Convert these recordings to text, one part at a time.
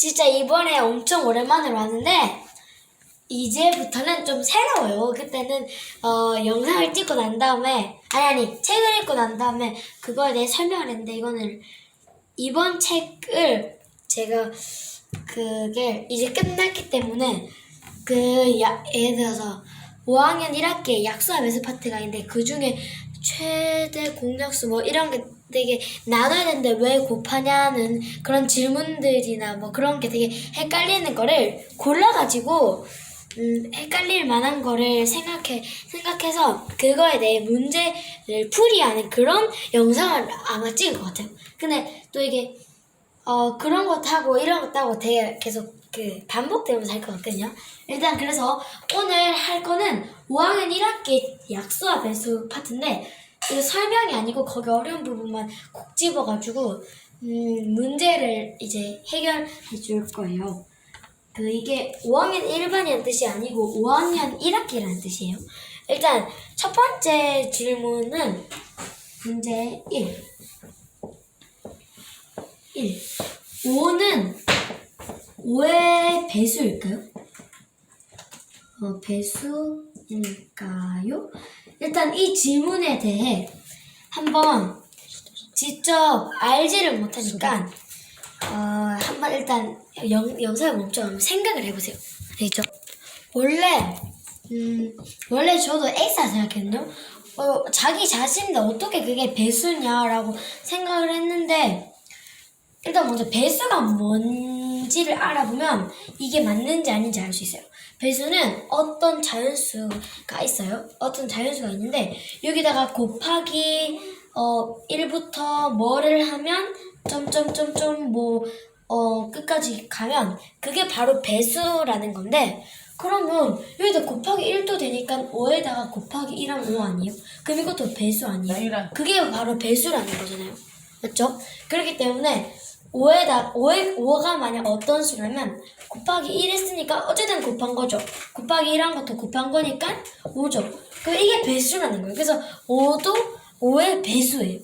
진짜 이번에 엄청 오랜만에 왔는데 이제부터는 좀 새로워요. 그때는 영상을 찍고 난 다음에 아니 책을 읽고 난 다음에 그거에 대해 설명을 했는데 이거는 이번 책을 제가 그게 이제 끝났기 때문에 예를 들어서 5학년 1학기에 약수와 매수 파트가 있는데 그 중에 최대 공약수 뭐 이런 게 되게 나눠야 되는데 왜 곱하냐는 그런 질문들이나 뭐 그런 게 되게 헷갈리는 거를 골라가지고 헷갈릴 만한 거를 생각해서 그거에 대해 문제를 풀이하는 그런 영상을 아마 찍을 것 같아요. 근데 또 이게 그런 것도 하고 이런 것도 하고 되게 계속 반복되면서 할 것 같거든요. 일단 그래서 오늘 할 거는 5학년 1학기 약수와 배수 파트인데 이거 설명이 아니고 거기 어려운 부분만 콕 집어가지고 문제를 이제 해결해 줄 거예요. 이게 5학년 1반이라는 뜻이 아니고 5학년 1학기라는 뜻이에요. 일단 첫 번째 질문은 문제 1. 5는 5의 배수일까요? 배수일까요? 일단 이 질문에 대해 한번 직접 알지를 못하니까 한번 일단 영상을 멈춰 생각을 해보세요. 알겠죠? 원래 저도 X라 생각했거든요. 자기 자신인데 어떻게 그게 배수냐라고 생각을 했는데 일단 먼저 배수가 뭔지를 알아보면 이게 맞는지 아닌지 알 수 있어요. 배수는 어떤 자연수가 있어요. 어떤 자연수가 있는데 여기다가 곱하기 1부터 뭐를 하면 점점점점 끝까지 가면 그게 바로 배수라는 건데 그러면 여기다 곱하기 1도 되니까 5에다가 곱하기 1하면 5 아니에요? 그럼 이것도 배수 아니에요? 그게 바로 배수라는 거잖아요. 맞죠? 그렇기 때문에 5가 만약 어떤 수라면 곱하기 1 했으니까 어쨌든 곱한 거죠. 곱하기 1한 것도 곱한 거니까 5죠. 그럼 이게 배수라는 거예요. 그래서 5도 5의 배수예요.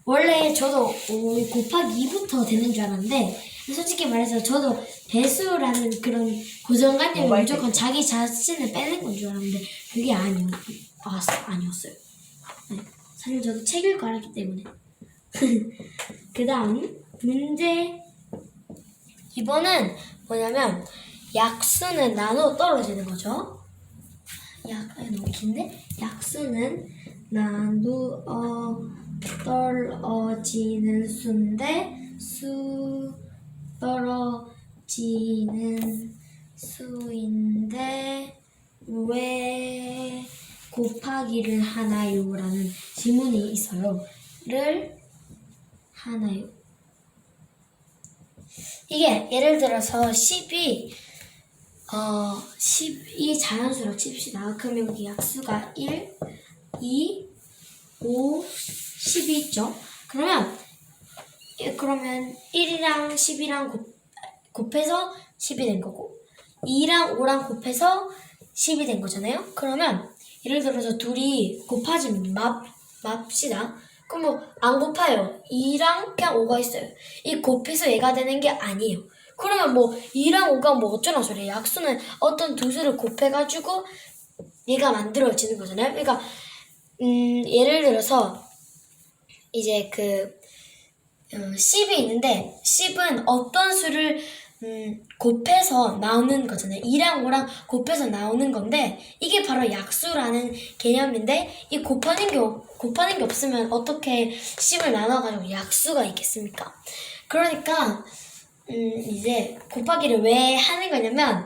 원래 저도 5 곱하기 2부터 되는 줄 알았는데 솔직히 말해서 저도 배수라는 그런 고정관념이 무조건 자기 자신을 빼는 건 줄 알았는데 그게 아니었어요. 네. 사실 저도 책 읽고 알았기 때문에 그 다음 문제 2번은 뭐냐면 약수는 나눠 떨어지는 거죠. 너무 긴데? 약수는 나누어 떨어지는 수인데 떨어지는 수인데 왜 곱하기를 하나요? 라는 질문이 있어요. 를 하나요? 이게 예를 들어서 10이 자연수라고 칩시다. 그럼 여기 약수가 1, 2, 5, 10이 있죠? 그러면 1이랑 10이랑 곱해서 10이 된 거고 2랑 5랑 곱해서 10이 된 거잖아요? 그러면 예를 들어서 둘이 곱하지 맙시다. 그럼 뭐 안 곱해요. 2랑 그냥 5가 있어요. 이 곱해서 얘가 되는 게 아니에요. 그러면 뭐 2랑 5가 뭐 어쩌나 소리예요. 약수는 어떤 두 수를 곱해가지고 얘가 만들어지는 거잖아요. 그러니까 예를 들어서 이제 10이 있는데 10은 어떤 수를 곱해서 나오는 거잖아요. 2랑 5랑 곱해서 나오는 건데 이게 바로 약수라는 개념인데 이 곱하는 게 없으면 어떻게 10을 나눠가지고 약수가 있겠습니까? 그러니까 이제 곱하기를 왜 하는 거냐면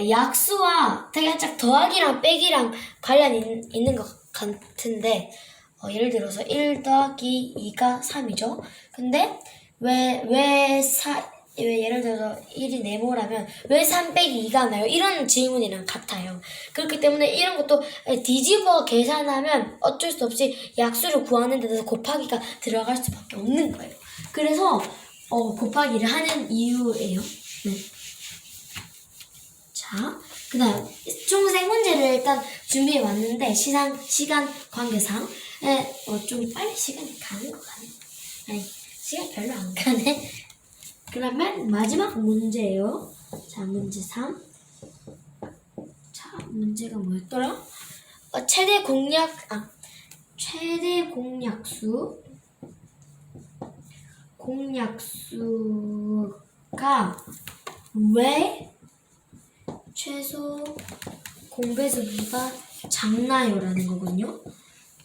약수와 되게 살짝 더하기랑 빼기랑 관련이 있는 것 같은데 예를 들어서 1 더하기 2가 3이죠. 근데 왜 예를 들어서 1이 네모라면 왜 3 빼기 2가 나요? 이런 질문이랑 같아요. 그렇기 때문에 이런 것도 뒤집어 계산하면 어쩔 수 없이 약수를 구하는 데 대해서 곱하기가 들어갈 수밖에 없는 거예요. 그래서 곱하기를 하는 이유예요. 네. 자, 그 다음 총 3문제를 일단 준비해 왔는데 시간 관계상 좀 빨리 시간이 가는 것 같네. 아니 시간 별로 안 가네. 그러면 마지막 문제예요. 자, 문제 3. 자, 문제가 뭐였더라? 최대 공약수가 왜 최소 공배수보다 작나요? 라는 거군요.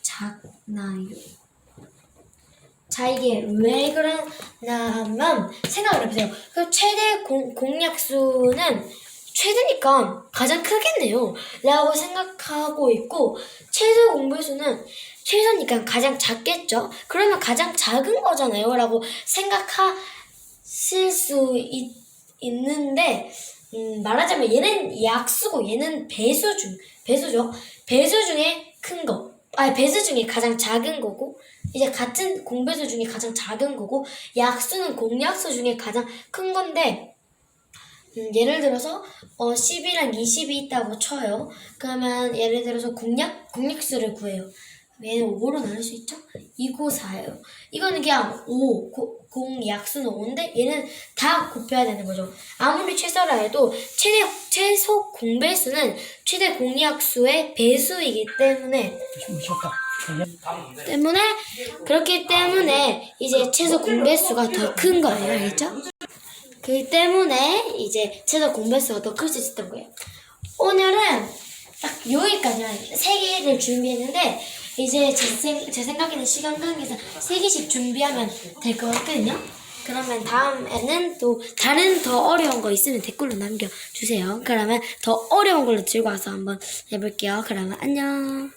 작나요. 자, 이게 왜 그러나 하면 생각을 해보세요. 그 최대 공약수는 최대니까 가장 크겠네요 라고 생각하고 있고, 최소 공배수는 최소니까 가장 작겠죠. 그러면 가장 작은 거잖아요 라고 생각하실 수 있는데, 말하자면 얘는 약수고 얘는 배수죠. 배수 중에 큰 거, 배수 중에 가장 작은 거고, 이제 같은 공배수 중에 가장 작은 거고, 약수는 공약수 중에 가장 큰 건데, 예를 들어서 10이랑 20이 있다고 쳐요. 그러면 예를 들어서 공약수를 구해요. 얘는 5로 나눌 수 있죠? 2, 9, 4예요. 이거는 그냥 5, 공약수는 5인데 얘는 다 곱해야 되는 거죠. 아무리 최소라 해도 최소 공배수는 최대 공약수의 배수이기 때문에 그렇기 때문에 이제 최소 공배수가 더 큰 거예요. 알겠죠? 그렇기 때문에 이제 최소 공배수가 더 클 수 있었던 거예요. 오늘은 딱 여기까지만 3개를 준비했는데, 이제 제 생각에는 시간 관계상 3개씩 준비하면 될 것 같거든요. 그러면 다음에는 또 다른 더 어려운 거 있으면 댓글로 남겨주세요. 그러면 더 어려운 걸로 들고 와서 한번 해볼게요. 그러면 안녕.